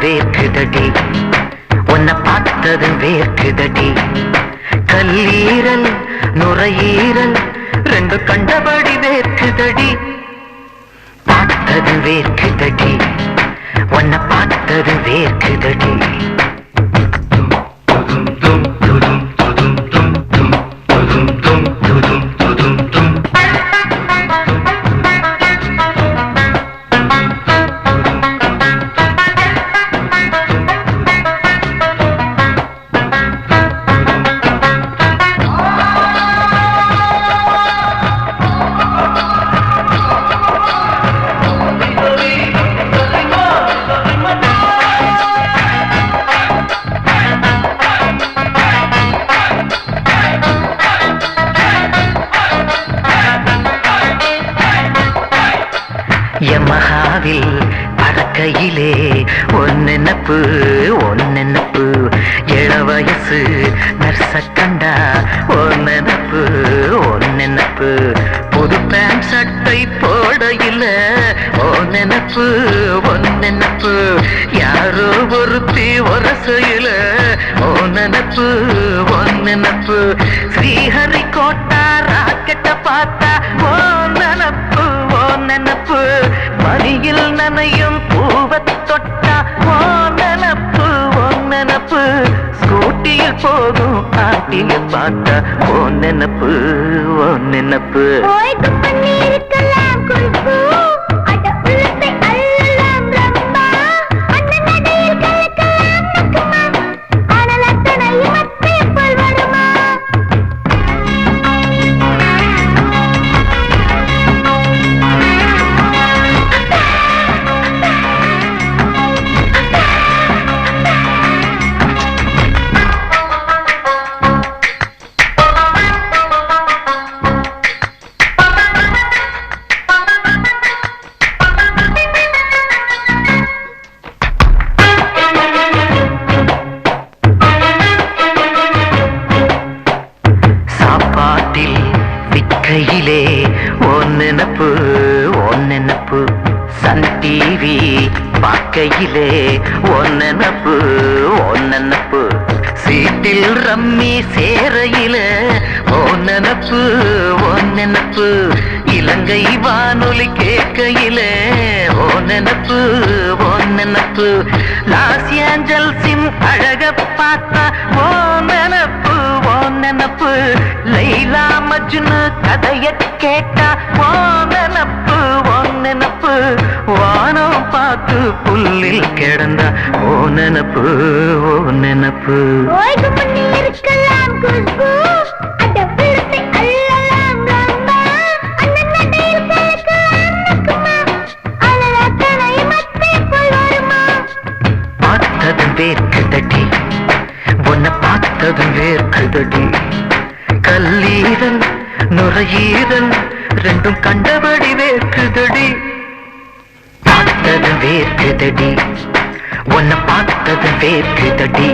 வேர்க்குதடி உன்னை பார்த்தது வேர்க்குதடி கல்லீரல் நுரையீரல் ரெண்டு கண்டபடி வேர்க்குதடி பார்த்தது வேர்க்குதடி உன்னை பார்த்தது வேர்க்குதடி யமஹாவில் பறக்கையிலே ஒன்னெனப்பு ஒன்னெனப்பு இளவயசு நர்ச கண்டா ஒன்னெனப்பு ஒன்னெனப்பு புது பேண்ட் சட்டை போடையில ஒன்னெனப்பு ஒன்னெனப்பு யாரோ ஒருத்தி ஒரசையில ஒன்னெனப்பு ஒன்னெனப்பு ஸ்ரீஹரி கோட்டா ராக்கெட்ட பார்த்தா ஒன்னெனப்பு நெனப்பு மடியில் நனையும் பூவத் தொட்டா ஓ நெனப்பு ஓ நெனப்பு ஸ்கூட்டியில் போகும் ஆட்டிய பார்த்தா ஓ நெனப்பு ஓ நெனப்பு கையிலே ஒன்னெனப்பு ஒன்னெனப்பு சன் டிவி பார்க்கையிலே ஒன்னெனப்பு ஒன்னெனப்பு சீட்டில் ரம்மி சேரையிலே ஒன்னெனப்பு ஒன்னெனப்பு இலங்கை வானொலி கேட்கையிலே ஒன்னெனப்பு ஒன்னெனப்பு லாஸ் ஏஞ்சல்ஸின் அழக பார்த்தா ஒன்னெனப்பு ஒன்னெனப்பு லைலா மஜ்னு கதைய கேட்டா ஒன்னெனப்பு ஒன்னெனப்பு வானம் பார்த்து புல்லில் கிடந்தா ஒன்னெனப்பு ஒன்னெனப்பு பார்த்தது வேர்க்குதடி உன்னை பார்த்தது வேர்க்குதடி கல்லீரல் நுரையீரல் ரெண்டும் கண்டபடி வேர்க்குதடி பார்த்தது வேர்க்குதடி உன்னை பார்த்தது வேர்க்குதடி